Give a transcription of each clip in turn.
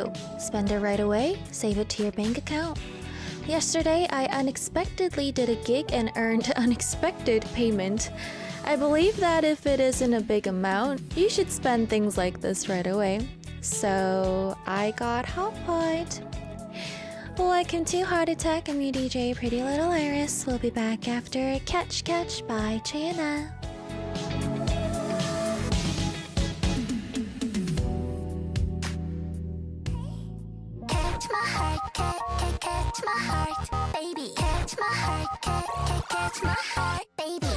do? Spend it right away? Save it to your bank account? Yesterday, I unexpectedly did a gig and earned unexpected payment. I believe that if it isn't a big amount, you should spend things like this right away. So I got Hotpot. Welcome to Heart Attack. I'm your DJ, Pretty Little Iris. We'll be back after Catch Catch by Chayana. Catch my heart, catch my heart, baby. Catch my heart, catch my heart, baby.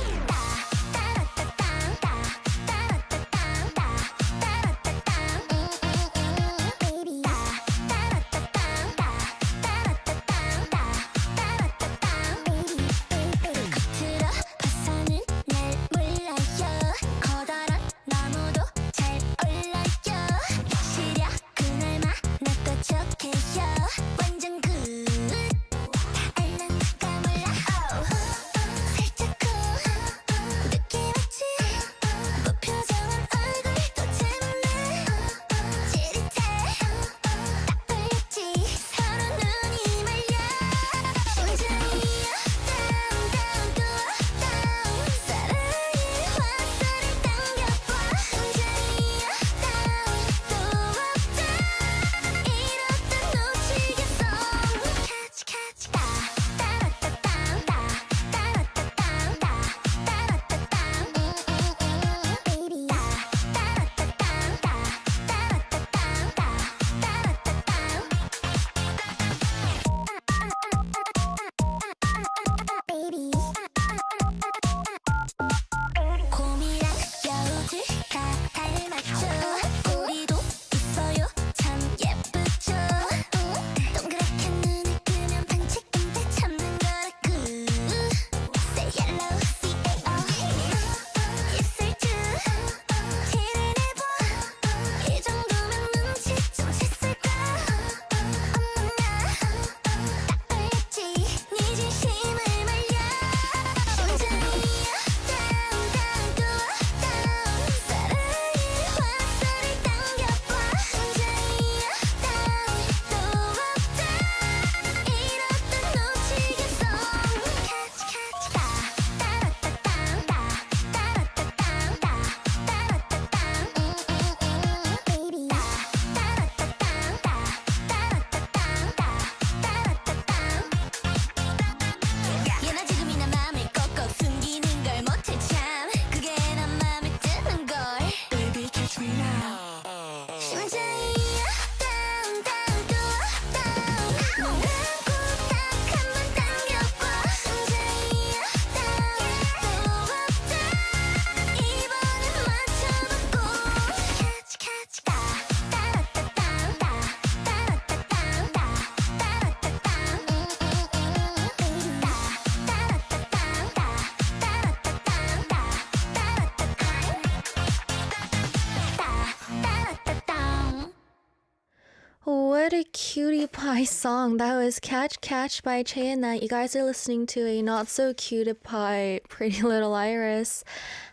What a cutie pie song. That was Catch Catch by Chayana. You guys are listening to a not so cutie pie Pretty Little Iris.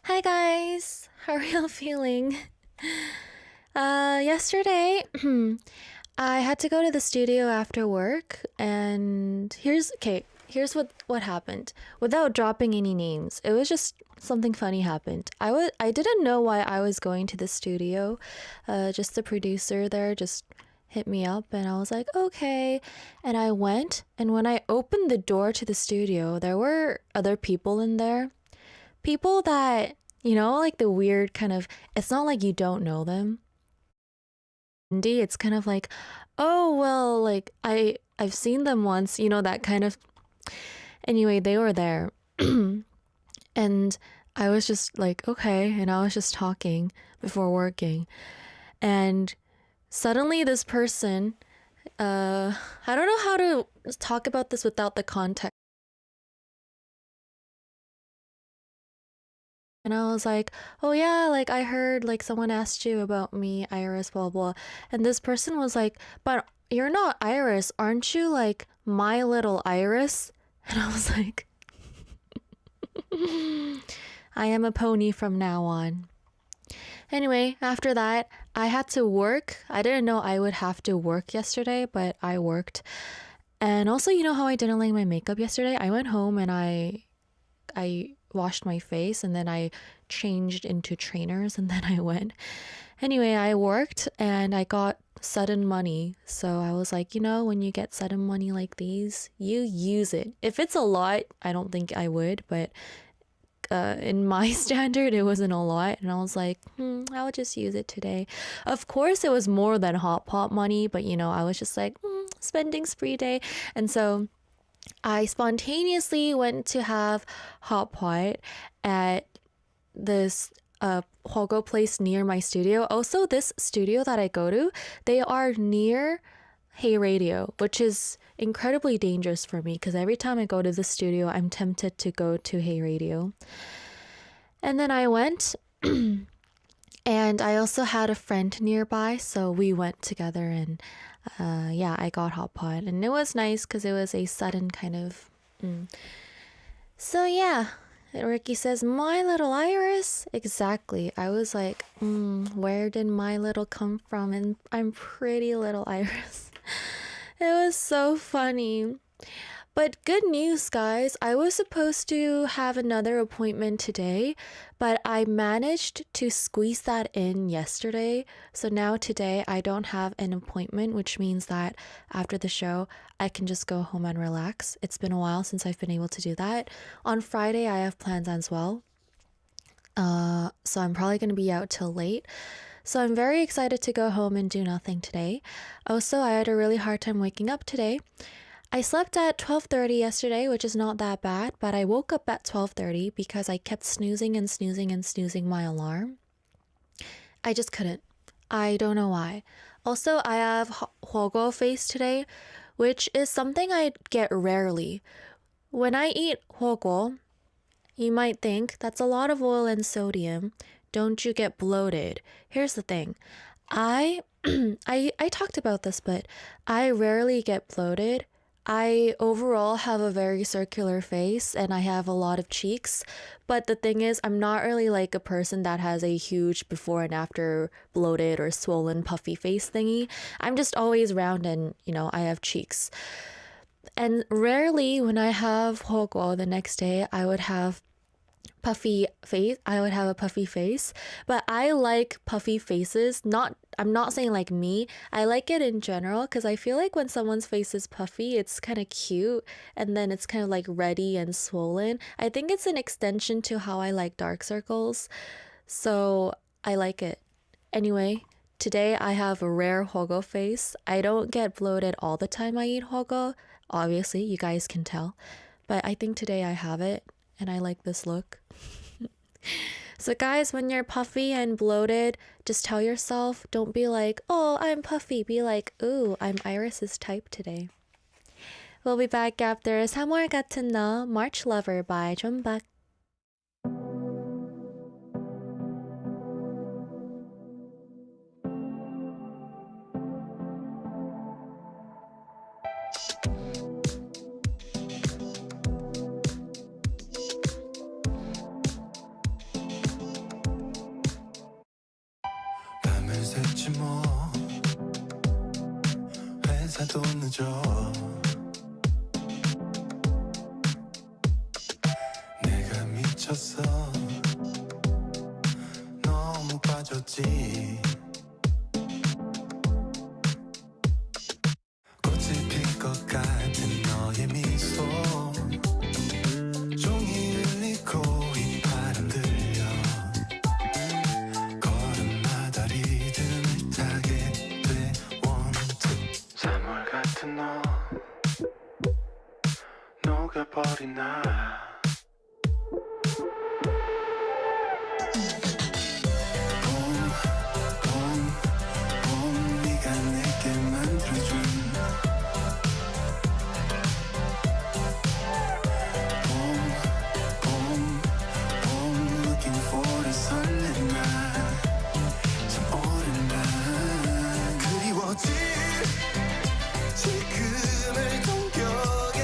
Hi guys, how are y'all feeling? Yesterday I had to go to the studio after work, and here's what happened. Without dropping any names, it was just something funny happened. I didn't know why I was going to the studio. Just the producer there just hit me up and I was like, okay. And I went, and when I opened the door to the studio, there were other people in there. People that, like the weird kind of, it's not like you don't know them. Indeed, it's kind of like, oh, well, like I've seen them once, that kind of. Anyway, they were there. And I was just like, okay. And I was just talking before working. And suddenly this person, I don't know how to talk about this without the context. And I was like, oh yeah, like I heard like someone asked you about me, Iris, blah, blah. And this person was like, but you're not Iris, aren't you like my little Iris? And I was like, I am a pony from now on. Anyway, after that, I had to work. I didn't know I would have to work yesterday, but I worked. And also, you know how I didn't like my makeup yesterday? I went home and I washed my face and then I changed into trainers and then I went. Anyway, I worked and I got sudden money. So I was like, you know, when you get sudden money like these, you use it. If it's a lot, I don't think I would, but in my standard, it wasn't a lot. And I was like, I'll just use it today. Of course, it was more than hot pot money, but you know, I was just like, spending spree day. And so I spontaneously went to have hot pot at this Hogo place near my studio. Also, this studio that I go to, they are near Hey Radio, which is incredibly dangerous for me because every time I go to the studio, I'm tempted to go to Hey Radio. And then I went, and I also had a friend nearby, so we went together and yeah, I got hot pot and it was nice because it was a sudden kind of. So yeah, Ricky says, My Little Iris? Exactly. I was like, where did My Little come from? And I'm Pretty Little Iris. It was so funny. But good news, guys. I was supposed to have another appointment today, but I managed to squeeze that in yesterday. So now today I don't have an appointment, which means that after the show, I can just go home and relax. It's been a while since I've been able to do that. On Friday, I have plans as well. So I'm probably going to be out till late. So I'm very excited to go home and do nothing today. Also, I had a really hard time waking up today. I slept at 12:30 yesterday, which is not that bad, but I woke up at 12:30 because I kept snoozing and snoozing and snoozing my alarm. I just couldn't. I don't know why. Also, I have Hwogo face today, which is something I get rarely. When I eat Hwogo, you might think that's a lot of oil and sodium. Don't you get bloated? Here's the thing. I talked about this, but I rarely get bloated. I overall have a very circular face and I have a lot of cheeks. But the thing is, I'm not really like a person that has a huge before and after bloated or swollen puffy face thingy. I'm just always round and, you know, I have cheeks. And rarely when I have Hwogo the next day, I would have a puffy face, but I like puffy faces. I'm not saying like me. I like it in general because I feel like when someone's face is puffy, it's kind of cute and then it's kind of like reddy and swollen. I think it's an extension to how I like dark circles. So I like it. Anyway, today I have a rare Hwogo face. I don't get bloated all the time I eat Hwogo. Obviously, you guys can tell. But I think today I have it and I like this look. So guys, when you're puffy and bloated, just tell yourself, don't be like, oh, I'm puffy. Be like, ooh, I'm Iris's type today. We'll be back after 3월 같은 너, March Lover by Jeonbak. 회사도 늦어 내가 미쳤어 너무 빠졌지 꽃이 필 것 같은 너의 미소 종이 울리고 이 바람 들려 걸음마다 리듬을 타게 돼 One, two 3월 같은 너 녹아버린 나 봄 네가 내게 만들어준 봄 looking for the 설레는 날참 오랜 날 그리워질 지금의 동경에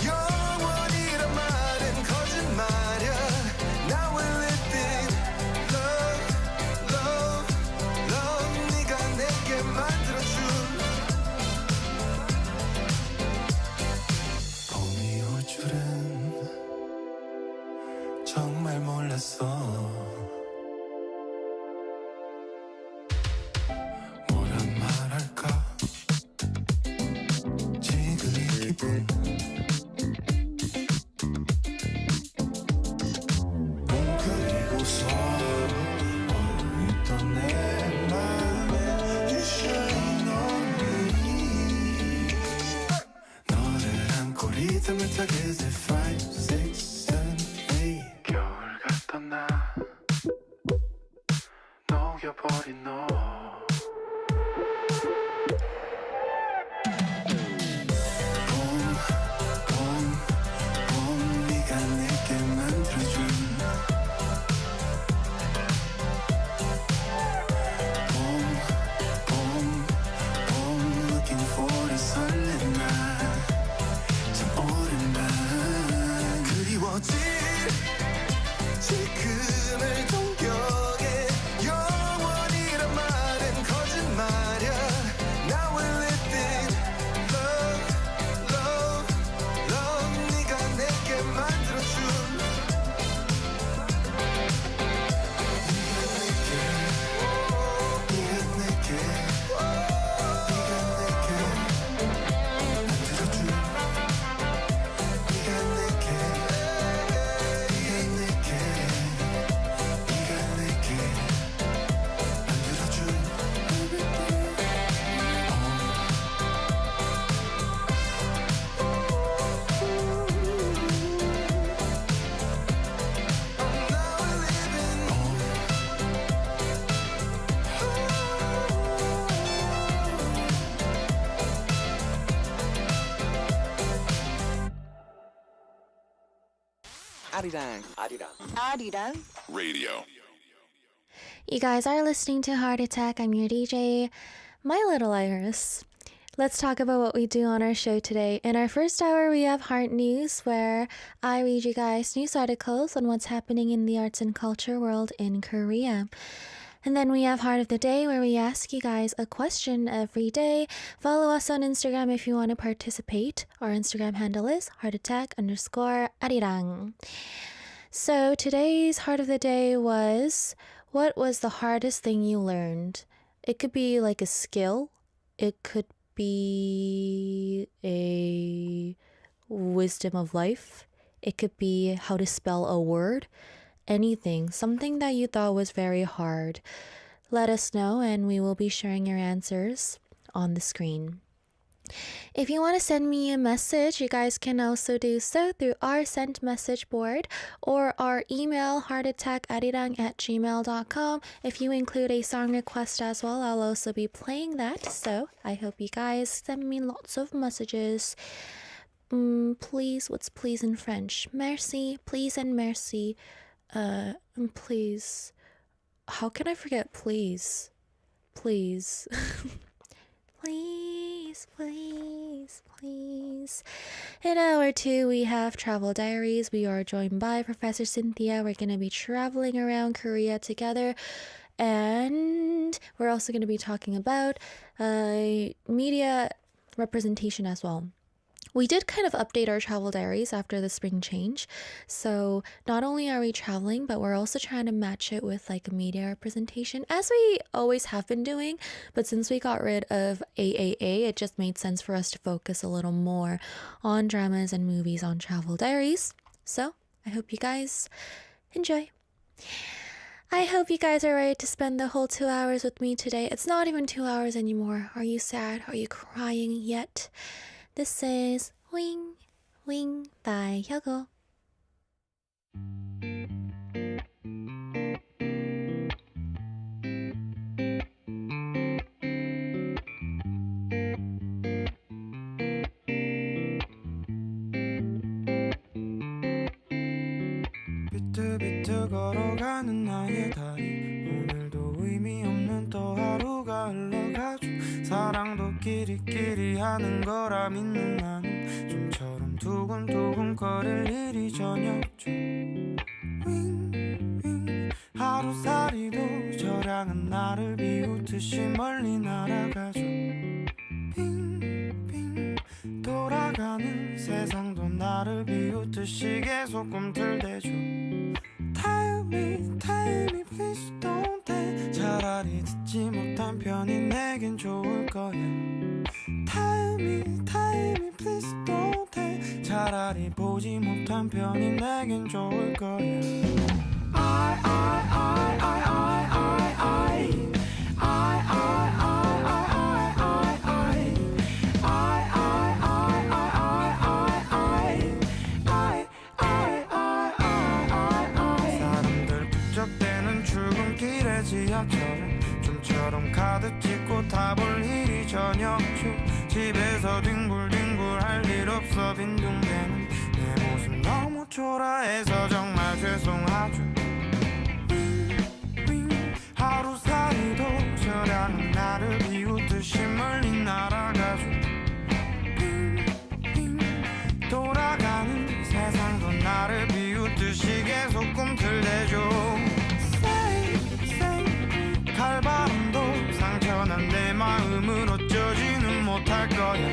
영원이란 말은 스물타게 is it 5, 6, 7, 8 겨울 같던 나 녹여버린 너 봄 네가 내게 만들어준 봄 looking for the 설레는 날참 오랜만 그리워질 지금을 동경해 영원이란 말은 거짓말이야 Now we're living love 네가 내게 만들어준 네가 내게 만들어준 네가 내게 만들어준 Now we're living 아리랑 Radio. You guys are listening to Heart Attack. I'm your DJ, My Little Iris. Let's talk about what we do on our show today. In our first hour, we have Heart News, where I read you guys news articles on what's happening in the arts and culture world in Korea. And then we have Heart of the Day, where we ask you guys a question every day. Follow us on Instagram if you want to participate. Our Instagram handle is heartattack_arirang. So today's Heart of the Day was, what was the hardest thing you learned? It could be like a skill. It could be a wisdom of life. It could be how to spell a word. Anything, something that you thought was very hard. Let us know and we will be sharing your answers on the screen. If you want to send me a message, you guys can also do so through our sent message board or our email heartattack@gmail.com. If you include a song request as well, I'll also be playing that. So I hope you guys send me lots of messages. Please, what's please in French? Merci, please and merci. Please. How can I forget please? Please. Please, please, please. In hour 2, we have Travel Diaries. We are joined by Professor Cynthia. We're going to be traveling around Korea together. And we're also going to be talking about media representation as well. We did kind of update our travel diaries after the spring change. So not only are we traveling, but we're also trying to match it with like a media representation, as we always have been doing. But since we got rid of AAA, it just made sense for us to focus a little more on dramas and movies on travel diaries. So I hope you guys enjoy. I hope you guys are ready to spend the whole 2 hours with me today. It's not even 2 hours anymore. Are you sad? Are you crying yet? This is Wing Wing by Hyogo. 비틀비틀 걸어가는 나의 다리 오늘도 의미 없는 또 하루가 흘러가죠 사랑도 끼리끼리 하는 거라 믿는 나는 좀처럼 두근두근 거릴 일이 전혀 없죠 윙윙 하루살이도 저량은 나를 비웃듯이 멀리 날아가죠 빙빙 돌아가는 세상도 나를 비웃듯이 계속 꿈틀대죠 Tell me, please don't tell 차라리 듣지 못한 편이 내겐 좋을 거야 Tell me, please don't tell 차라리 보지 못한 편이 내겐 좋을 거야 가득 찍고 타볼 일이 저녁중 집에서 뒹굴뒹굴 할 일 없어 빈둥대는 내 모습 너무 초라해서 정말 죄송하죠. 하루살이도 저량은 나를 비웃듯이 멀리 날아가죠. 돌아가는 세상도 나를 비웃듯이 계속 꿈틀대죠. 칼바람도 상처난 내 마음을 어쩌지는 못할 거야.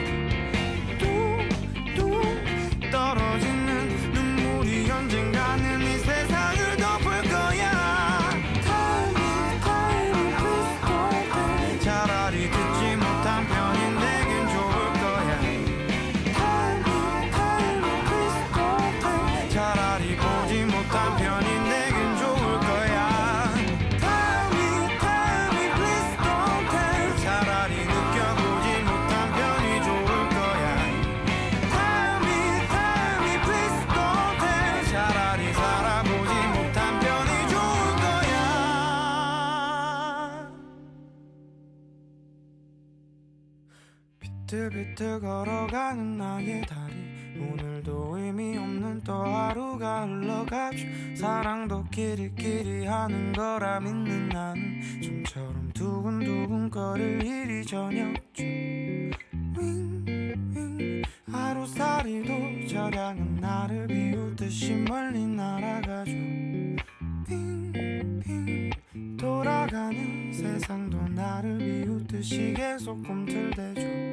뚝뚝 떨어지는 눈물이 언젠가는 이 세상을 덮을 거야. 차라리 듣지 못한 편이 내겐 좋을 거야. 차라리 보지 못한 편이 내겐 좋을 거야. Tell me please don't tell. 차라리 느껴보지 못한 편이 좋을 거야. Tell me please don't tell. 차라리 살아보지 못한 편이 좋을 거야. 비틀비틀 걸어가는 나의 다리 오늘도 의미 없는 또 하루가 흘러가죠. 사랑도 끼리끼리 하는 거라 믿는 나는 좀처럼 두근두근 거릴 일이 저녁중. 하루살이도 저량은 나를 비웃듯이 멀리 날아가죠. 빙빙 돌아가는 세상도 나를 비웃듯이 계속 꿈틀대죠.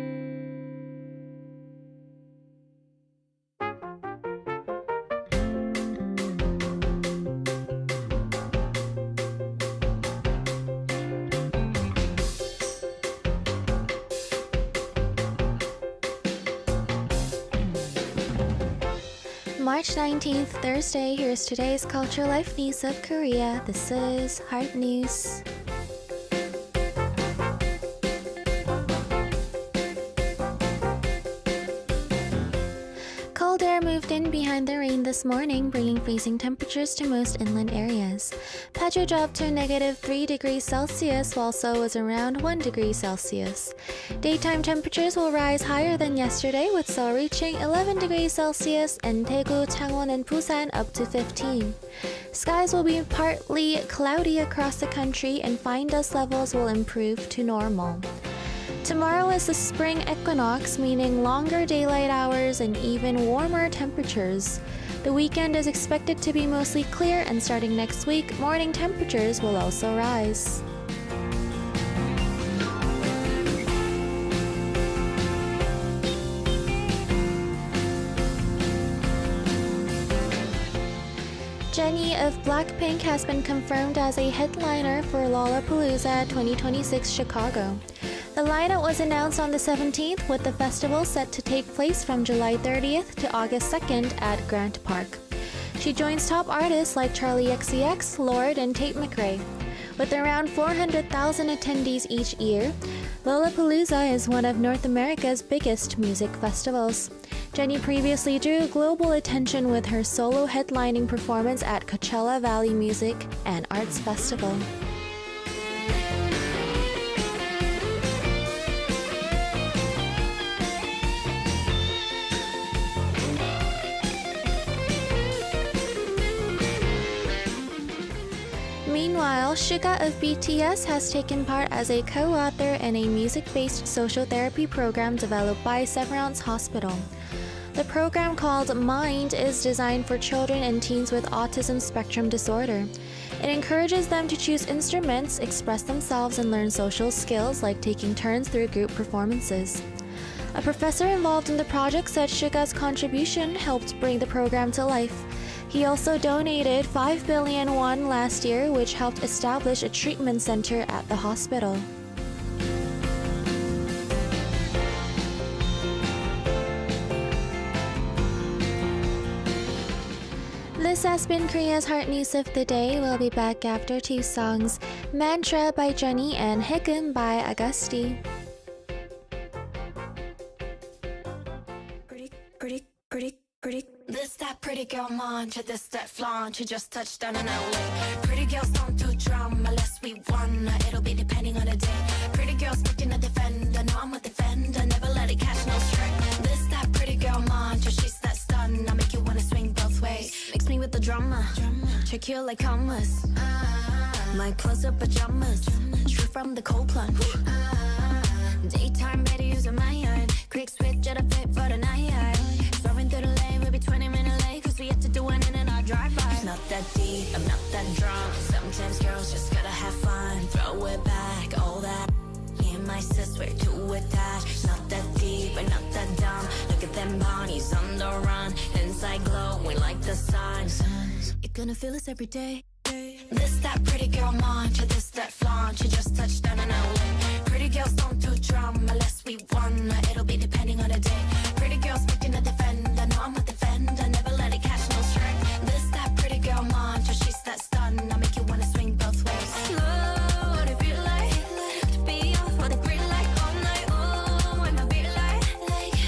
March 19th, Thursday, here's today's Culture Life News of Korea. This is Heart News. Cold air moved in behind the rain this morning, bringing freezing temperatures to most inland areas. Paju dropped to -3 degrees Celsius, while Seoul was around 1 degree Celsius. Daytime temperatures will rise higher than yesterday, with Seoul reaching 11 degrees Celsius and Daegu, Changwon, and Busan up to 15. Skies will be partly cloudy across the country, and fine dust levels will improve to normal. Tomorrow is the spring equinox, meaning longer daylight hours and even warmer temperatures. The weekend is expected to be mostly clear, and starting next week, morning temperatures will also rise. Jennie of Blackpink has been confirmed as a headliner for Lollapalooza 2026 Chicago. The lineup was announced on the 17th, with the festival set to take place from July 30th to August 2nd at Grant Park. She joins top artists like Charlie XCX, Lorde, and Tate McRae. With around 400,000 attendees each year, Lollapalooza is one of North America's biggest music festivals. Jennie previously drew global attention with her solo headlining performance at Coachella Valley Music and Arts Festival. Meanwhile, Suga of BTS has taken part as a co-author in a music-based social therapy program developed by Severance Hospital. The program, called Mind, is designed for children and teens with autism spectrum disorder. It encourages them to choose instruments, express themselves, and learn social skills like taking turns through group performances. A professor involved in the project said Suga's contribution helped bring the program to life. He also donated 5 billion won last year, which helped establish a treatment center at the hospital. This has been Korea's Heart News of the Day. We'll be back after two songs, Mantra by Jennie and Higum by Augusti. This that pretty girl mantra, this that flaunt. You just touched down in LA. Pretty girls don't do drama unless we wanna. It'll be depending on the day. Pretty girls looking to defend. I know I'm a defender, never let it catch no stray. This that pretty girl mantra, she's that stun. I make you wanna swing both ways. Mix me with the drama, trick you like commas. My clothes are pajamas, straight from the cold plunge. Daytime better using my iron. Quick switch at a fit for the night. Swerving through the lane, we'll be 20 minutes late. Cause we have to do one in our drive-by. It's not that deep, I'm not that drunk. Sometimes girls just gotta have fun. Throw it back, all that. Me and my sis, we're too attached. Not that deep, but not that dumb. Look at them bodies on the run. Inside glowing like the sun. You're gonna feel this every day. This that pretty girl mantra, this that flaunt. You just touched down in LA. Pretty girls don't do drama unless we wanna. It'll be depending on the day. Pretty girls looking to defend. I know I'm a defender, never let it catch no stray. This that pretty girl mantra, she's that stun. I make you wanna swing both ways. Oh, what it feel like to be off for the green light all night. Oh, when my beat like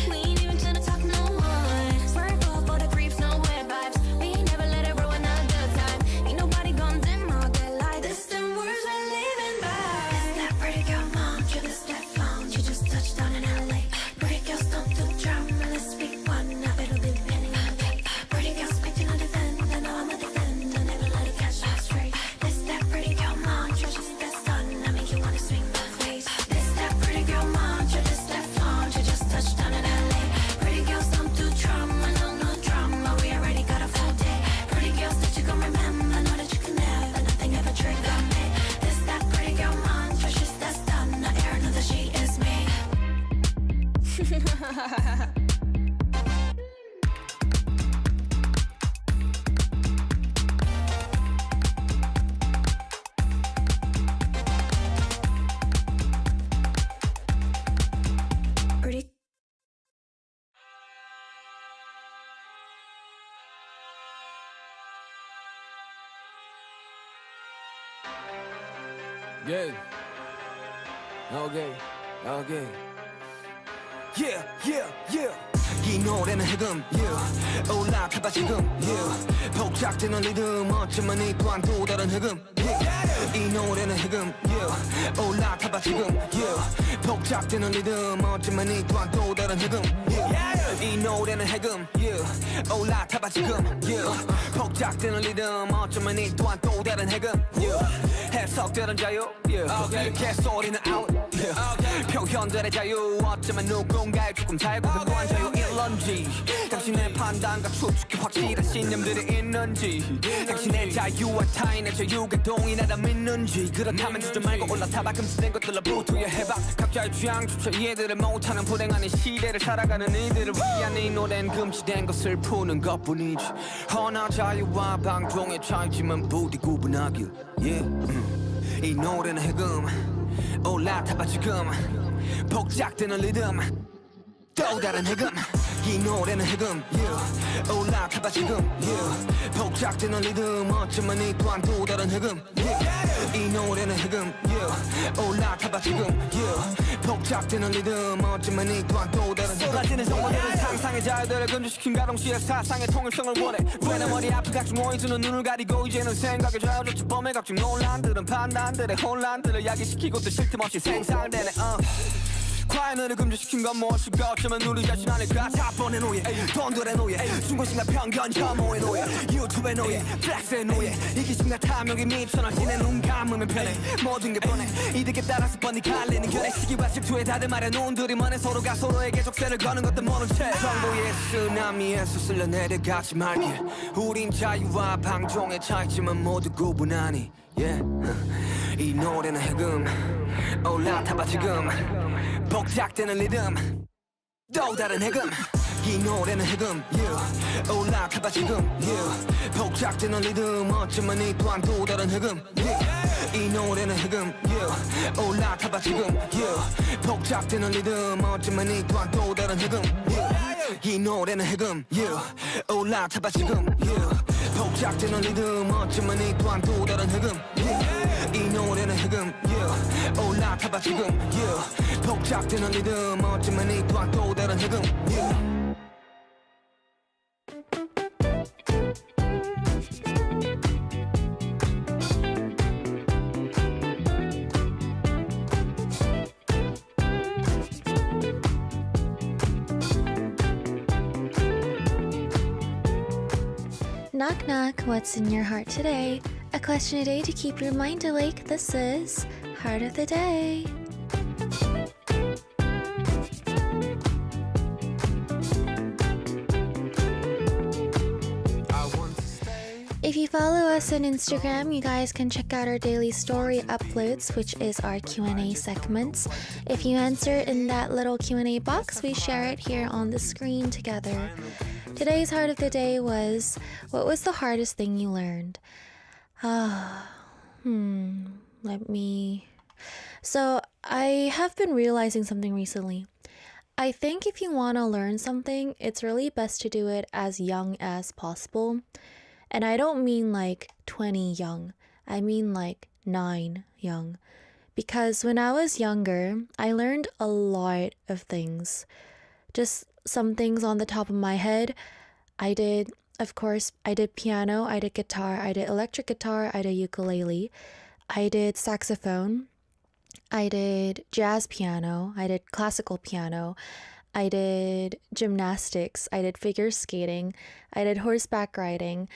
we ain't even trying to talk no more. Swerve off for the creeps, no weird vibes. We never let it ruin our good time. Ain't nobody gonna dim our good light. This them words we're living by. This that pretty girl mantra, this that flaunt. You just touched down in LA. Pretty girls don't do drama unless we wanna. It'll be depending on the day. Pretty girls making a defend. I know I'm a defender, never let it catch us straight. This that pretty girl mantra, just that sun. I make you wanna swing both ways. This that pretty girl mantra, this that flaunt. You just touched down in LA. Pretty girls don't do drama, no drama. We already got a full day. Pretty girls that you gon' remember, know that you can never, nothing ever trigger me. This that pretty girl mantra, she's that stun. I air know that she is me. Pretty. Yeah. Okay. Yeah. 이 노래는 흑음, yeah. 올라타봐 지금, yeah. 복잡되는 리듬, 어쩌면 이 또한 또 다른 흑음, yeah. 이 노래는 흑음, yeah. 올라타봐 지금, yeah. 복잡되는 리듬, 어쩌면 이 또한 또 다른 흑음, yeah. 이 노래는 흑음, yeah. 올라타봐 지금, yeah. 복잡되는 리듬, 어쩌면 이 또한 또 다른 흑음, yeah. 해석되는 자유, yeah. 개소리는 out, yeah. 표현들의 자유, 어쩌면 누군가의 조금 자유가 근거한 자유일런지. 당신의 판단과 추측이 확실한 신념들이 있는지, 당신의 자유와 타인의 자유가 동일하다 믿는지. 그렇다면 주저 말고 올라타봐. 금지된 것들로부터 해봐. 각자의 취향조차 이해들을 못하는 불행한 이 시대를 살아가는 이들을 위한 이 노래는 금지된 것을 푸는 것뿐이지. 허나 자유와 방종의 차이지만 부디 구분하길, yeah. 이 노래는 흑음, 올라타봐 지금. 복잡되는 리듬, 또 다른 흑음. 이 노래는 흑음, yeah. 올라타봐 지금, yeah. 복잡되는 리듬, 어쩌면 이 또한 또 다른 흑음, yeah. 이 노래는 흑음, yeah. 올라타봐 지금, yeah. 복잡되는 리듬, 어쩌면 이 또한 또 다른 흑음. 쏟아지는 정보들은 상상의 자유들을 금지시킨 가동시의 사상의 통일성을 원해. 왜내 머리 앞에 각종 오해주는 눈을 가리고 이제는 생각에 좌우졌지. 범의 각종 논란들은 판단들의 혼란들을 야기시키고 또 쉴 틈 없이 생산되네. 과연을 금지시킨 건 무엇일까? 어쩌면 우리 자신 아닐까? 사본의 노예, 돈들의 노예, 중고심과 편견 혐오의 노예, 유튜브의 노예, 플렉스의 노예, 이기심과 탐욕이 미쳐나 지내. 눈 감으면 편해, 모든 게 뻔해. 이득에 따라서 뻔히 갈리는 견해. 시기와 질투에 다들 말해 눈들이 먼해. 서로가 서로에게 족쇄를 거는 것도 모른 채 정보의 쓰나미에서 쓸려내려가지 말길. 우린 자유와 방종의 차이지만 모두 구분하니, yeah. 이 노래는 흑음, 올라타봐 지금. 복잡되는 리듬, 또 다른 흑음. 이 노래는 흑음, yeah. 올라타봐 지금, yeah. 복잡되는 리듬, 어쩌면 이 또한 또 다른 흑음, yeah. 이 노래는 흑음, yeah. 올라타봐 지금, yeah. 복잡되는 리듬, 어쩌면 이 또한 또 다른 흑음, yeah. 이 노래는 흑음, yeah. 올라타봐 지금, yeah. 복잡되는 리듬, 어쩌면 이 또한 또 다른 흑음, yeah. 이 노래는 흑음, yeah. 올라타봐 지금, yeah. 복잡되는 리듬, 어쩌면 이 또한 또 다른 흑음, yeah. Knock knock, what's in your heart today? A question a day to keep your mind awake. This is Heart of the Day. If you follow us on Instagram, you guys can check out our daily story uploads, which is our Q&A segments. If you answer in that little Q&A box, we share it here on the screen together. Today's Heart of the Day was, what was the hardest thing you learned? So I have been realizing something recently. I think if you want to learn something, it's really best to do it as young as possible. And I don't mean like 20 young. I mean like 9 young. Because when I was younger, I learned a lot of things. Just some things on the top of my head. I did piano, I did guitar, I did electric guitar, I did ukulele, I did saxophone, I did jazz piano, I did classical piano, I did gymnastics, I did figure skating, I did horseback riding,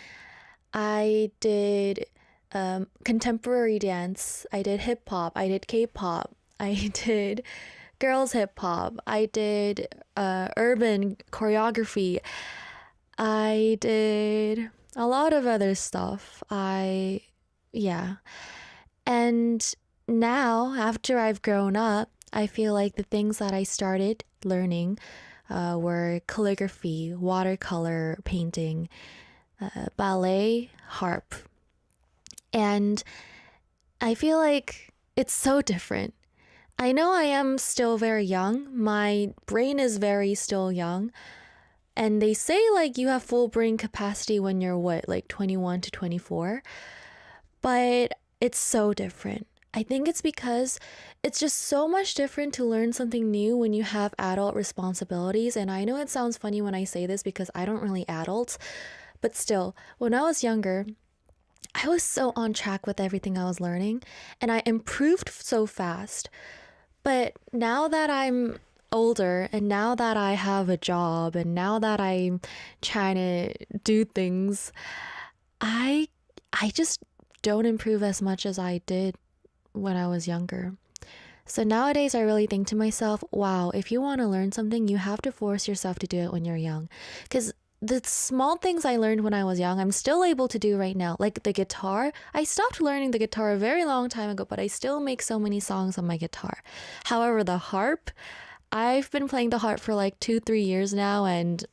I did contemporary dance, I did hip hop, I did K-pop, I did girls hip hop, I did urban choreography, I did a lot of other stuff. And now, after I've grown up, I feel like the things that I started learning were calligraphy, watercolor painting, ballet, harp. And I feel like it's so different. I know I am still very young. My brain is very still young. And they say like you have full brain capacity when you're like 21 to 24. But it's so different. I think it's because it's just so much different to learn something new when you have adult responsibilities. And I know it sounds funny when I say this because I don't really adult. But still, when I was younger, I was so on track with everything I was learning. And I improved so fast. But now that I'm older and now that I have a job and now that I'm trying to do things, I just don't improve as much as I did when I was younger. So nowadays I really think to myself, wow, if you want to learn something, you have to force yourself to do it when you're young. Because the small things I learned when I was young, I'm still able to do right now. Like the guitar, I stopped learning the guitar a very long time ago, but I still make so many songs on my guitar. However, the harp, I've been playing the harp for like 2-3 years now, and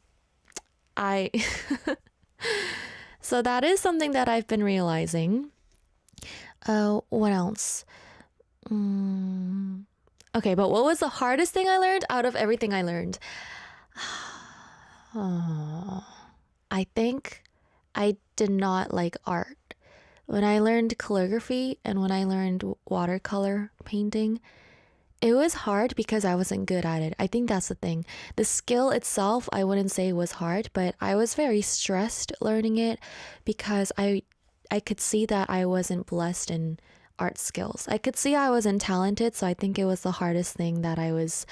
so that is something that I've been realizing. What else? Okay, but what was the hardest thing I learned out of everything I learned? I think I did not like art. When I learned calligraphy and when I learned watercolor painting, it was hard because I wasn't good at it. I think that's the thing. The skill itself, I wouldn't say was hard, but I was very stressed learning it because I could see that I wasn't blessed in art skills. I could see I wasn't talented, so I think it was the hardest thing that I was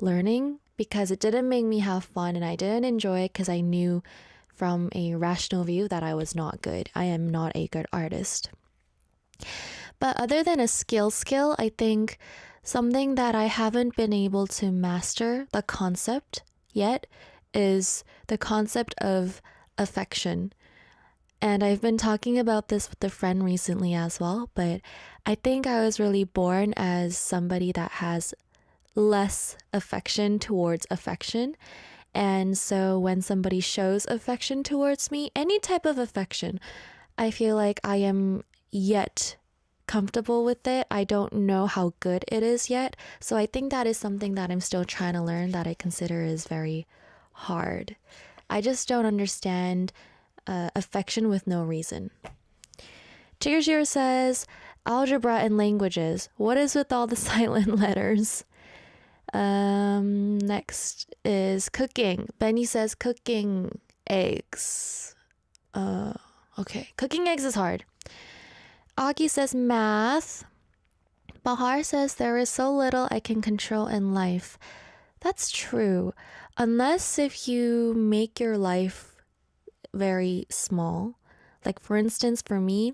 learning because it didn't make me have fun and I didn't enjoy it because I knew from a rational view that I was not good. I am not a good artist. But other than a skill, I think something that I haven't been able to master the concept yet is the concept of affection. And I've been talking about this with a friend recently as well, but I think I was really born as somebody that has less affection towards affection. And so when somebody shows affection towards me, any type of affection, I feel like I am yet comfortable with it. I don't know how good it is yet. So I think that is something that I'm still trying to learn that I consider is very hard. I just don't understand affection with no reason. Cheers says, algebra and languages. What is with all the silent letters? Next is cooking. Benny says cooking eggs. Okay. Cooking eggs is hard. Augie says math. Bahar says there is so little I can control in life. That's true. Unless if you make your life very small. Like, for instance, for me,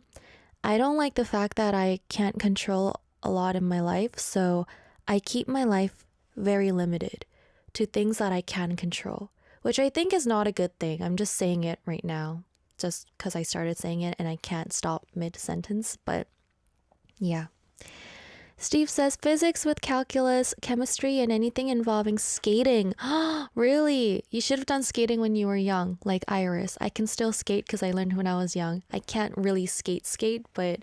I don't like the fact that I can't control a lot in my life, so I keep my life very limited to things that I can control, which I think is not a good thing. I'm just saying it right now, just because I started saying it and I can't stop mid-sentence, but yeah. Steve says physics with calculus, chemistry, and anything involving skating. Really? You should have done skating when you were young, like Iris. I can still skate because I learned when I was young. I can't really skate, but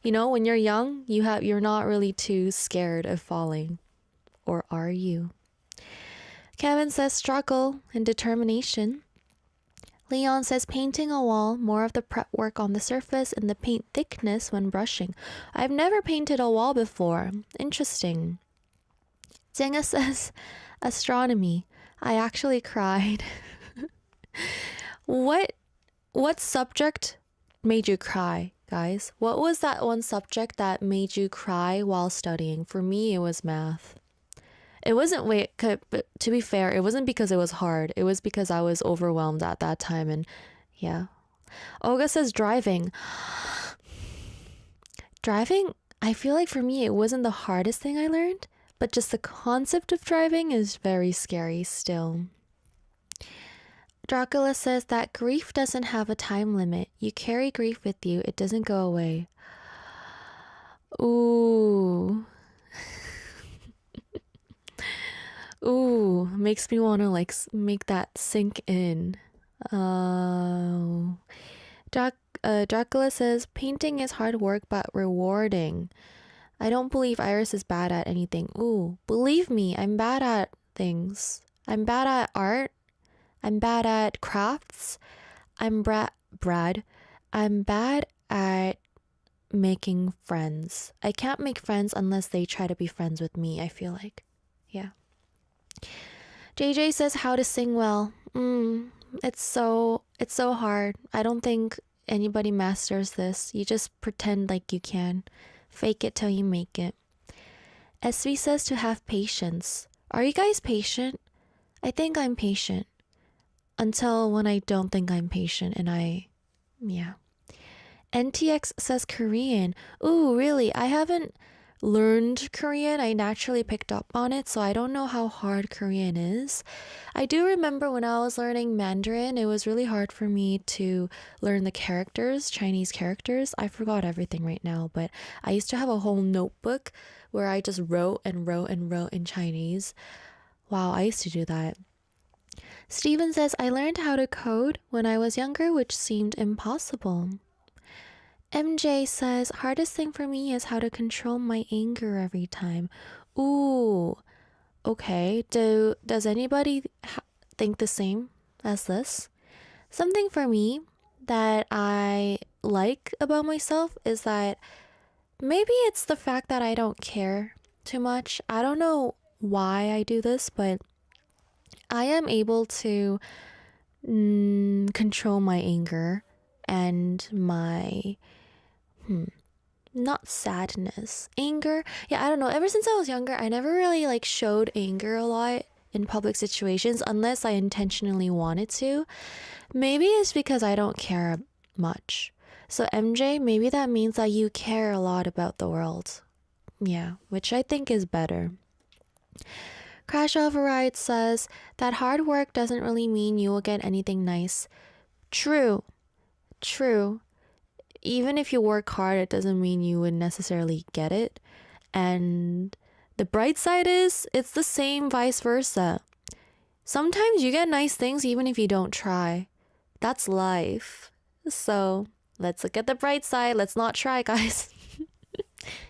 you know, when you're young, you're not really too scared of falling. Or are you? Kevin says struggle and determination. Leon says painting a wall, more of the prep work on the surface and the paint thickness when brushing. I've never painted a wall before. Interesting. Jenga says astronomy. I actually cried. What subject made you cry, guys? What was that one subject that made you cry while studying? For me, it was math. It wasn't, but to be fair, it wasn't because it was hard. It was because I was overwhelmed at that time. And yeah. Olga says driving. Driving, I feel like for me, it wasn't the hardest thing I learned, but just the concept of driving is very scary still. Dracula says that grief doesn't have a time limit. You carry grief with you. It doesn't go away. Ooh. Ooh, makes me want to like make that sink in. Dracula says painting is hard work but rewarding. I don't believe Iris is bad at anything. Ooh, believe me, I'm bad at things. I'm bad at art. I'm bad at crafts. I'm Brad. I'm bad at making friends. I can't make friends unless they try to be friends with me, I feel like. Yeah. JJ says how to sing well. It's so hard. I don't think anybody masters this. You just pretend like you can. Fake it till you make it. SV says to have patience. Are you guys patient? I think I'm patient. Until when I don't think I'm patient and yeah. NTX says Korean. Ooh, really? I haven't learned Korean. I naturally picked up on it, so I don't know how hard Korean is. I do remember when I was learning Mandarin, it was really hard for me to learn the characters, Chinese characters. I forgot everything right now, but I used to have a whole notebook where I just wrote and wrote and wrote in Chinese. Wow, I used to do that. Steven says, I learned how to code when I was younger, which seemed impossible. MJ says, hardest thing for me is how to control my anger every time. Ooh, okay. Does anybody think the same as this? Something for me that I like about myself is that maybe it's the fact that I don't care too much. I don't know why I do this, but I am able to control my anger and my not sadness, anger. Yeah, I don't know. Ever since I was younger, I never really like showed anger a lot in public situations unless I intentionally wanted to. Maybe it's because I don't care much. So MJ, maybe that means that you care a lot about the world. Yeah, which I think is better. Crash Override says that hard work doesn't really mean you will get anything nice. True. Even if you work hard, it doesn't mean you would necessarily get it. And the bright side is, it's the same vice versa. Sometimes you get nice things even if you don't try. That's life. So let's look at the bright side. Let's not try, guys.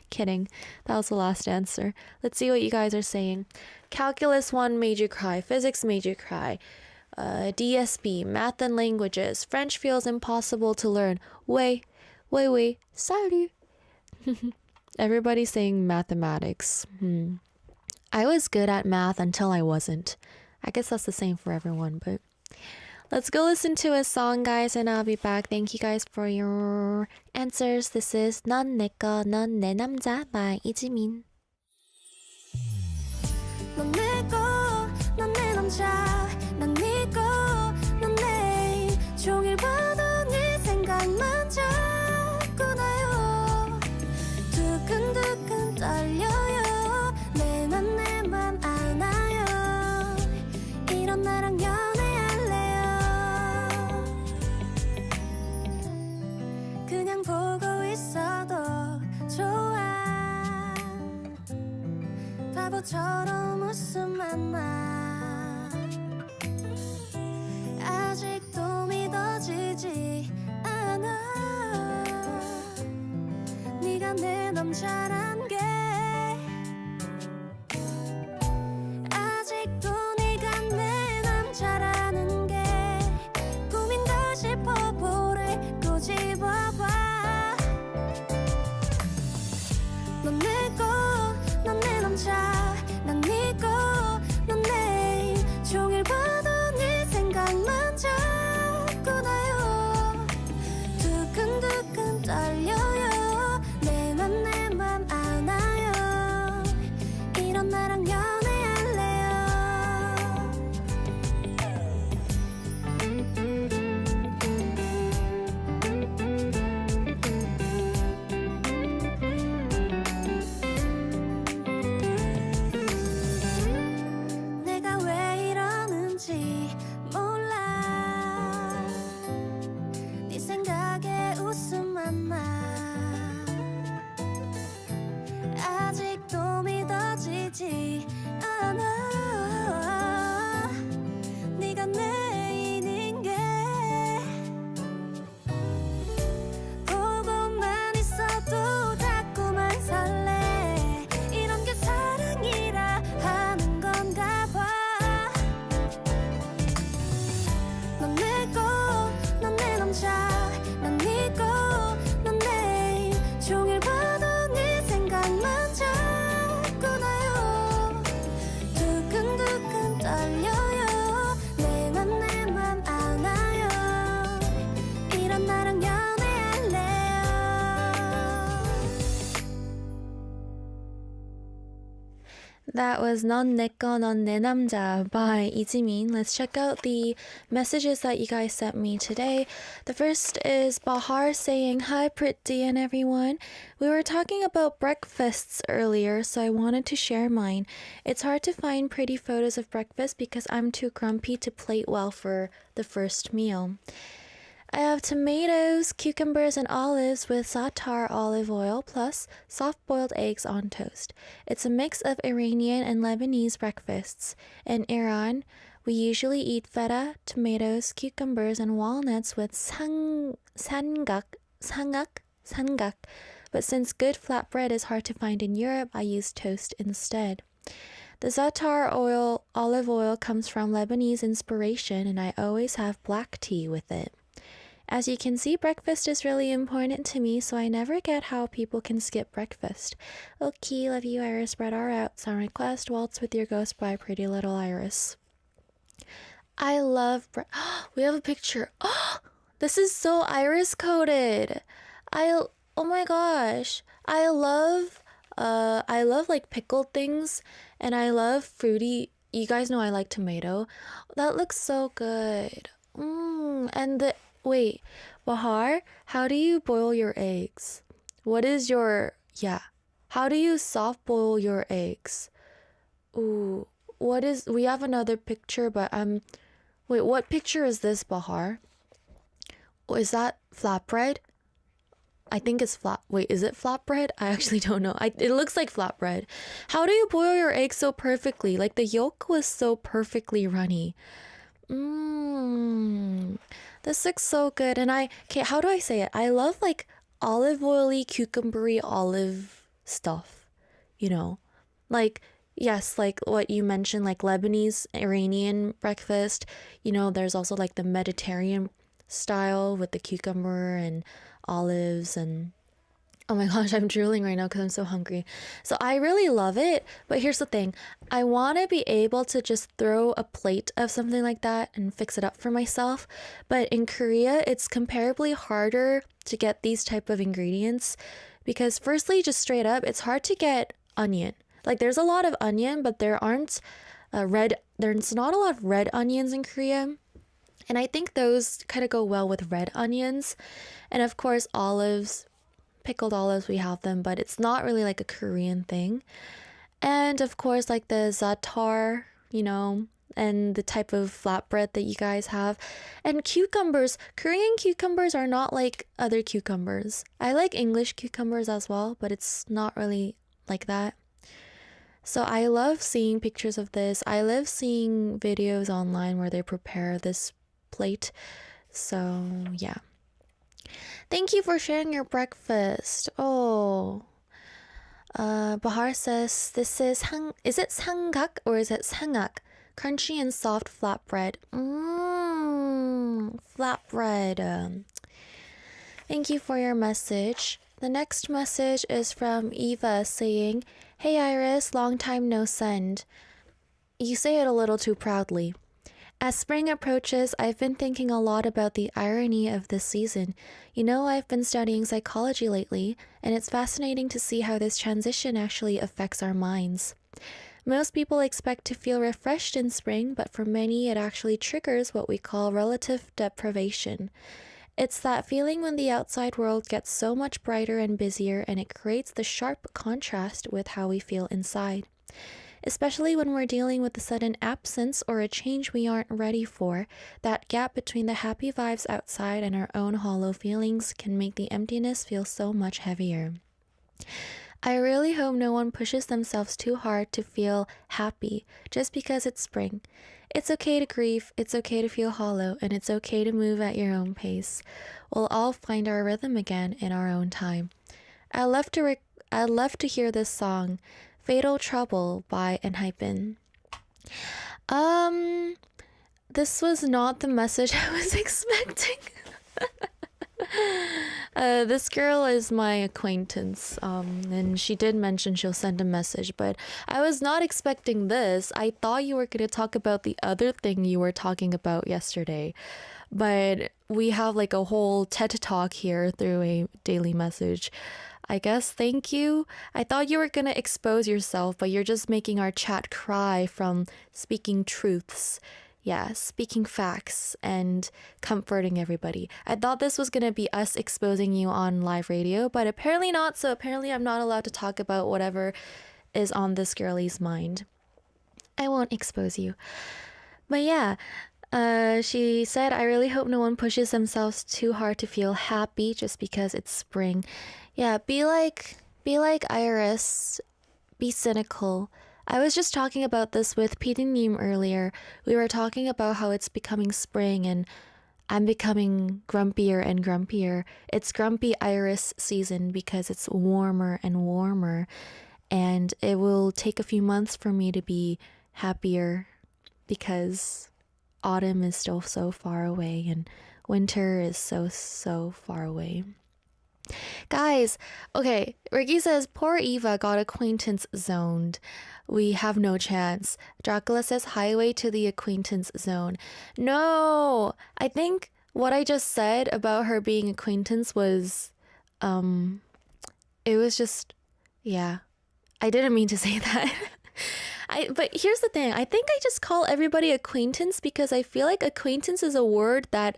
Kidding. That was the last answer. Let's see what you guys are saying. Calculus 1 made you cry. Physics made you cry. DSB, math and languages. French feels impossible to learn. Wait, salut. Everybody's saying mathematics. I was good at math until I wasn't. I guess that's the same for everyone, but let's go listen to a song, guys, and I'll be back. Thank you guys for your answers. This is 넌 내 거, 넌 내 남자 by 이지민. 넌 내 거, 넌 내 남자, 난 네 거, 넌 내 종일 봐. That was 넌 내 거, 넌 내 남자 by 이지민. Let's check out the messages that you guys sent me today. The first is Bahar saying, "Hi Pretty and everyone. We were talking about breakfasts earlier, so I wanted to share mine. It's hard to find pretty photos of breakfast because I'm too grumpy to plate well for the first meal. I have tomatoes, cucumbers, and olives with za'atar olive oil plus soft-boiled eggs on toast. It's a mix of Iranian and Lebanese breakfasts. In Iran, we usually eat feta, tomatoes, cucumbers, and walnuts with sangak. But since good flatbread is hard to find in Europe, I use toast instead. The za'atar olive oil comes from Lebanese inspiration, and I always have black tea with it. As you can see, breakfast is really important to me, so I never get how people can skip breakfast. Okay, love you, Iris. Spread our out. Song request, Waltz with Your Ghost by Pretty Little Iris. I love we have a picture. This is so Iris coded. Oh my gosh. I love like pickled things, and I love fruity. You guys know I like tomato. That looks so good. Wait, Bahar, how do you boil your eggs? How do you soft boil your eggs? Ooh, we have another picture, but wait, what picture is this, Bahar? Is that flatbread? I think it's is it flatbread? I actually don't know. It looks like flatbread. How do you boil your eggs so perfectly? Like the yolk was so perfectly runny. This looks so good. And how do I say it? I love like olive oily, cucumbery olive stuff, you know? Like, yes, like what you mentioned, like Lebanese, Iranian breakfast. You know, there's also like the Mediterranean style with the cucumber and olives and oh my gosh, I'm drooling right now because I'm so hungry. So I really love it, but here's the thing. I want to be able to just throw a plate of something like that and fix it up for myself. But in Korea, it's comparably harder to get these type of ingredients because firstly, just straight up, it's hard to get onion. Like there's a lot of onion, but there's not a lot of red onions in Korea. And I think those kind of go well with red onions. And of course, olives. Pickled olives, we have them, but it's not really like a Korean thing. And of course, like the za'atar, you know, and the type of flatbread that you guys have. And cucumbers. Korean cucumbers are not like other cucumbers. I like English cucumbers as well, but it's not really like that. So I love seeing pictures of this. I love seeing videos online where they prepare this plate. So yeah. Thank you for sharing your breakfast. Bahar says this is it sangak or is it sangak? Crunchy and soft flatbread. Flatbread. Thank you for your message. The next message is from Eva saying, "Hey Iris, long time no send." You say it a little too proudly. As spring approaches, I've been thinking a lot about the irony of this season. You know, I've been studying psychology lately, and it's fascinating to see how this transition actually affects our minds. Most people expect to feel refreshed in spring, but for many, it actually triggers what we call relative deprivation. It's that feeling when the outside world gets so much brighter and busier, and it creates the sharp contrast with how we feel inside. Especially when we're dealing with a sudden absence or a change we aren't ready for, that gap between the happy vibes outside and our own hollow feelings can make the emptiness feel so much heavier. I really hope no one pushes themselves too hard to feel happy just because it's spring. It's okay to grieve, it's okay to feel hollow, and it's okay to move at your own pace. We'll all find our rhythm again in our own time. I'd love to hear this song, Fatal Trouble by Enhypen. This was not the message I was expecting. This girl is my acquaintance, and she did mention she'll send a message, but I was not expecting this. I thought you were going to talk about the other thing you were talking about yesterday, but we have like a whole TED Talk here through a daily message. I guess thank you. I thought you were gonna expose yourself, but you're just making our chat cry from speaking truths. Yeah, speaking facts and comforting everybody. I thought this was gonna be us exposing you on live radio, but apparently not. So apparently I'm not allowed to talk about whatever is on this girlie's mind. I won't expose you. But yeah, she said, I really hope no one pushes themselves too hard to feel happy just because it's spring. Yeah, be like Iris, be cynical. I was just talking about this with Pete and Neem earlier. We were talking about how it's becoming spring and I'm becoming grumpier and grumpier. It's grumpy Iris season because it's warmer and warmer. And it will take a few months for me to be happier because autumn is still so far away and winter is so far away. Guys, okay, Ricky says, poor Eva got acquaintance zoned. We have no chance. Dracula says, highway to the acquaintance zone. No, I think what I just said about her being acquaintance was, it was just, yeah, I didn't mean to say that. But here's the thing. I think I just call everybody acquaintance because I feel like acquaintance is a word that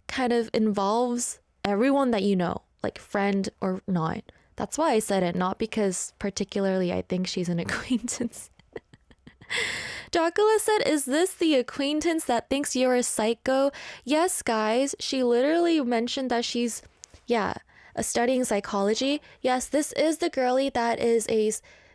kind of involves everyone that you know, like friend or not. That's why I said it, not because particularly I think she's an acquaintance. Dracula said, is this the acquaintance that thinks you're a psycho? Yes, guys. She literally mentioned that she's, studying psychology. Yes, this is the girlie that is a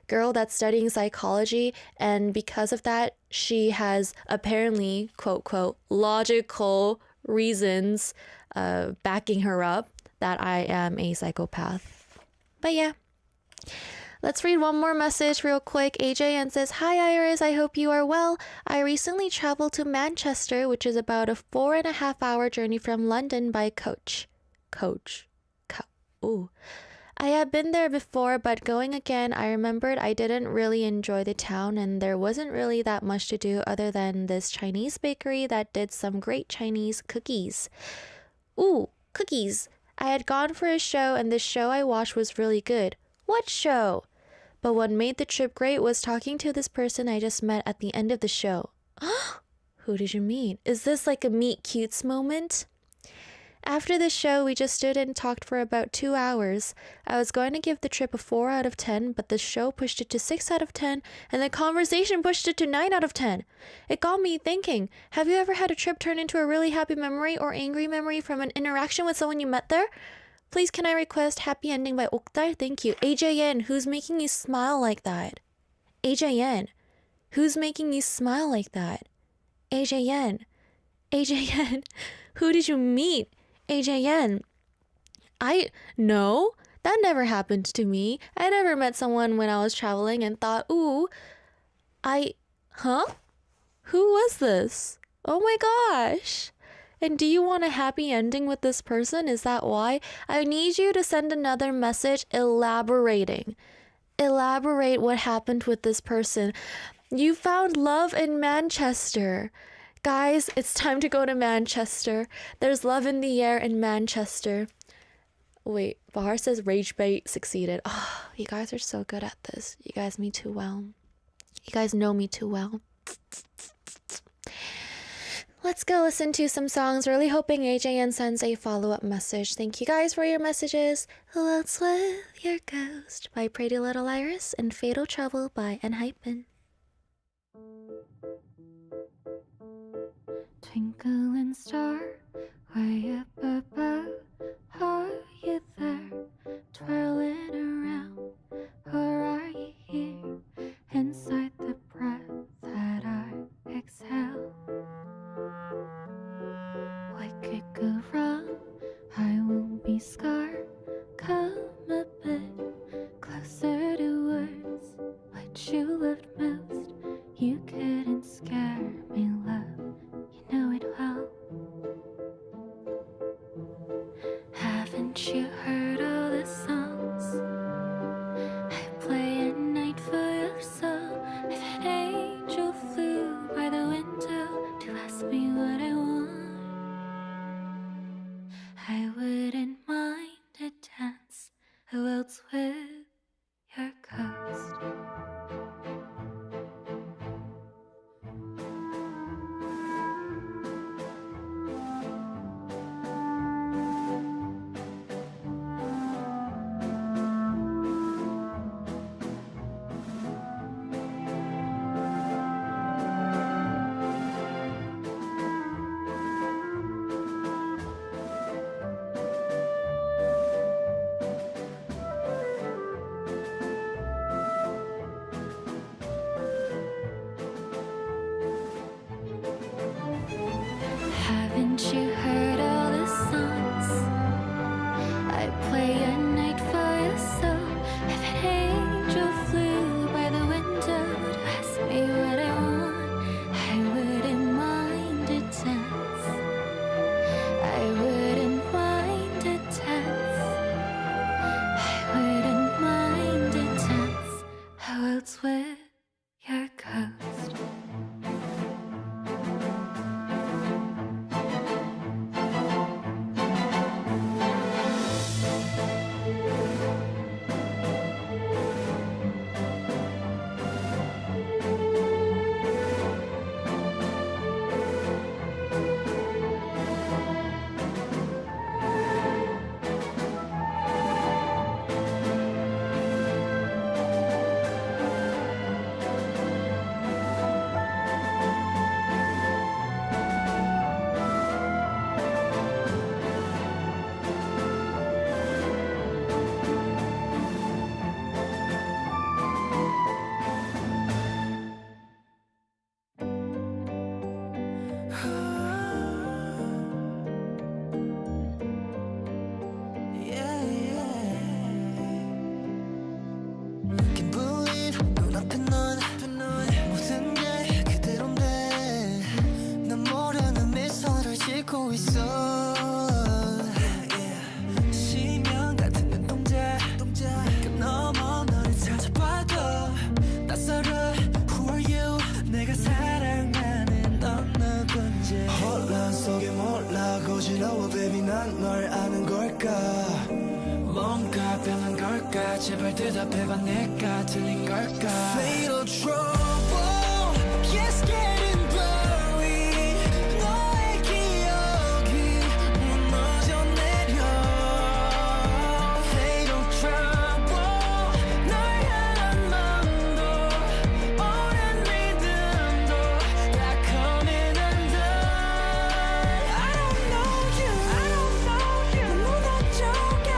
girl that's studying psychology, and because of that, she has apparently, quote, quote, logical reasons backing her up that I am a psychopath. But yeah, let's read one more message real quick. AJN says, hi Iris, I hope you are well. I recently traveled to Manchester, which is about a 4.5-hour journey from London by coach. Ooh. I had been there before, but going again, I remembered I didn't really enjoy the town and there wasn't really that much to do other than this Chinese bakery that did some great Chinese cookies. Ooh, cookies. I had gone for a show and the show I watched was really good. What show? But what made the trip great was talking to this person I just met at the end of the show. Who did you meet? Is this like a meet cutes moment? After the show, we just stood and talked for about 2 hours. I was going to give the trip a 4 out of 10, but the show pushed it to 6 out of 10, and the conversation pushed it to 9 out of 10. It got me thinking, have you ever had a trip turn into a really happy memory or angry memory from an interaction with someone you met there? Please can I request Happy Ending by Oktar? Thank you. AJN, who's making you smile like that? AJN, who's making you smile like that? AJN, who did you meet? AJN, no, that never happened to me. I never met someone when I was traveling and thought, ooh, who was this? Oh my gosh. And do you want a happy ending with this person? Is that why? I need you to send another message elaborating. Elaborate what happened with this person. You found love in Manchester. Guys, it's time to go to Manchester. There's love in the air in Manchester. Wait, Bahar says rage bait succeeded. Oh, you guys are so good at this. You guys me too well. You guys know me too well. Let's go listen to some songs. Really hoping AJN sends a follow-up message. Thank you guys for your messages. Who Else With Your Ghost by Pretty Little Iris and Fatal Trouble by Enhypen. Twinkling star, way up above, are you there? Twirling around, or are you here? Inside the breath that I exhale. What could go wrong? I won't be scarred. Come a bit closer to words. What you loved most, you couldn't scare me, love. You know it well. Haven't you heard all the songs I play at night for your soul? If an angel flew by the window to ask me what I want, I wouldn't mind a dance. Who else would tense. I wouldn't mind it tense. I wouldn't mind it tense. How else with your ghost? Can't believe 눈앞에 넌 모든 게 그대로인데 난 모르는 미소를 짓고 있어 시면 같은 눈동자 그 너머 너를 찾아봐도 낯설어 Who are you 내가 사랑하는 넌 누군지 혼란 속에 몰라 고지러워 baby 난 널 아는 걸까 뭔가 변한 걸까 제발 대답해봐 내가 틀린 걸까 Fatal trouble Yes getting blurry 너의 기억이 무너져 내려 Fatal trouble 널 향한 마음도 오랜 믿음도 다 coming undone I don't know you 넌 무너져가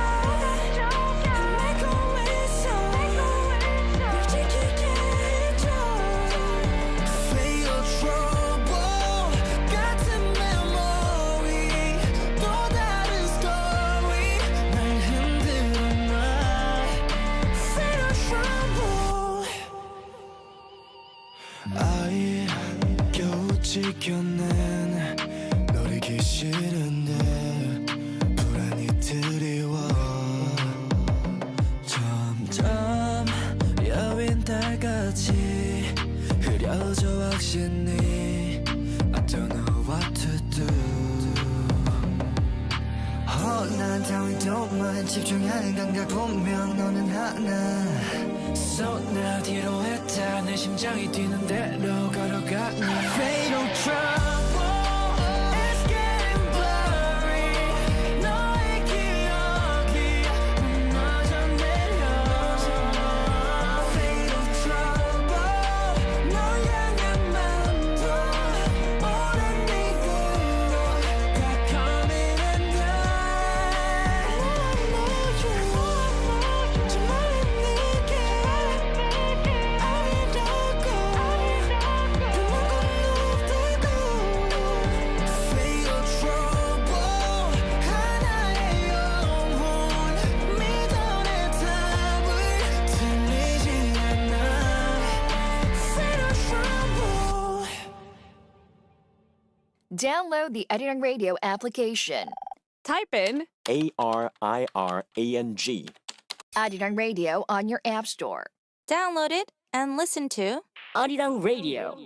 내고 있어 널 지키게 해줘 Fatal trouble 같은 memory 또 다른 story 날 흔들어 놔 Fatal trouble 아예 겨우 지켜낸 널 잊기 싫은데 불안이 드리워 점점 여윈 달같이 흐려져 확신이 I don't know what to do 난 따윈도만 집중하는 감각 분명 너는 하나 So now 뒤로 했다 내 심장이 뛰는 대로 걸어가니 Fatal trouble It's getting blurry 너의 기억이 무너져 내려 Fatal trouble 널 향한 마음도 오랜 믿음도 다 coming undone 정말 내게 아니라고 그만 건너뛰고 Fatal trouble 하나의 영혼 믿어 내 답을 들리지 않아 Fatal trouble Download the Arirang Radio application. Type in ARIRANG. Arirang Radio on your app store. Download it and listen to Arirang Radio.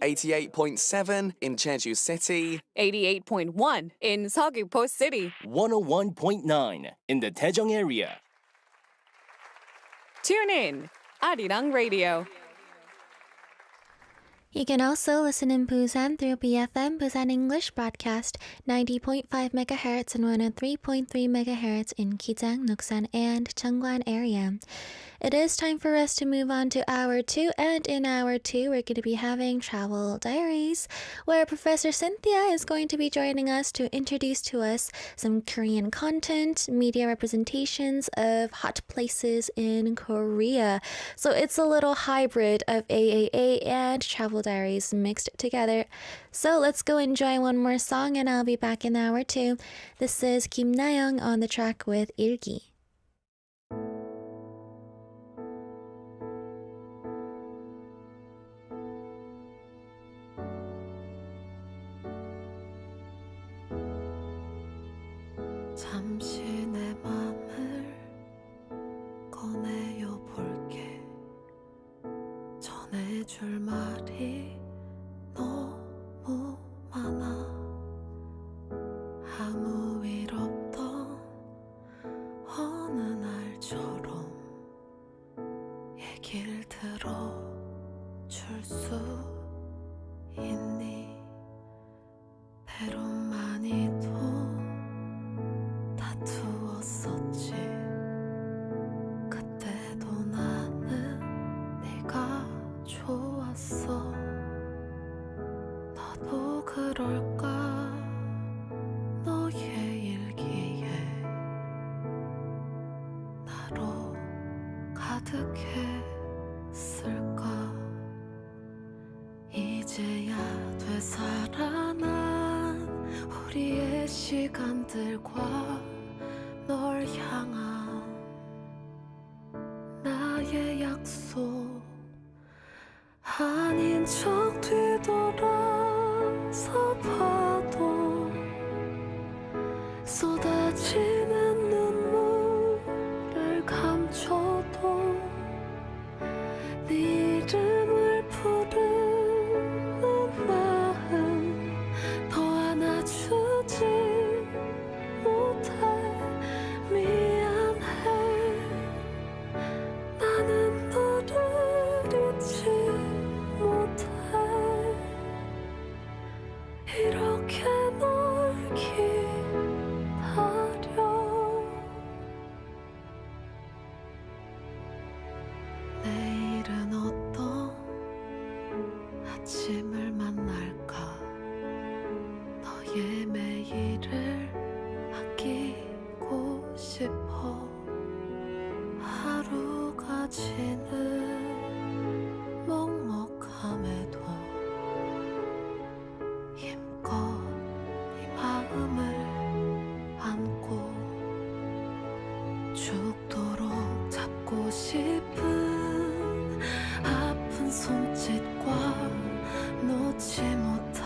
88.7 in Jeju City, 88.1 in Seogwipo City. 101.9 in the Daejeong area. Tune in, Arirang Radio. You can also listen in Busan through BFM Busan English Broadcast 90.5 MHz and 103.3 MHz in Kijang, Nuksan, and Cheongwan area. It is time for us to move on to Hour 2, and in Hour 2 we're going to be having Travel Diaries, where Professor Cynthia is going to be joining us to introduce to us some Korean content, media representations of hot places in Korea. So it's a little hybrid of AAA and Travel Diaries mixed together. So let's go enjoy one more song and I'll be back in Hour 2. This is Kim Na-young on the track with 일기. 해줄 말이 너무 많아. 아무 일 없던 어느 날처럼 얘길 들어줄 수 있니? 때론 많이도 다투었었지. 그때도 나는 네가 좋았어. 너도 그럴까? 너의 일기에 나로 가득했을까? 이제야 되살아난 우리의 시간들과 널 향한 나의 약속. 아닌 척 뒤돌아서 봐도 쏟아지는 눈물을 감춰도 네 이름을 부르는 마음 더 안아주지 못해. 미안해. 나는 너를 잊지 못해. 이렇게 널 기다려. 내일은 어떤 아침을 만날까? 너의 매일을 아끼고 싶어. 하루가 지는 먹먹함에도 힘껏 네 마음을 안고 죽도록 잡고 싶은 아픈 손짓과 놓지 못할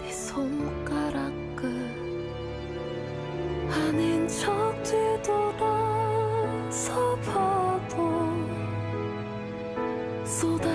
네 손가락 끝. 아닌 척 뒤돌아서 봐도 쏟아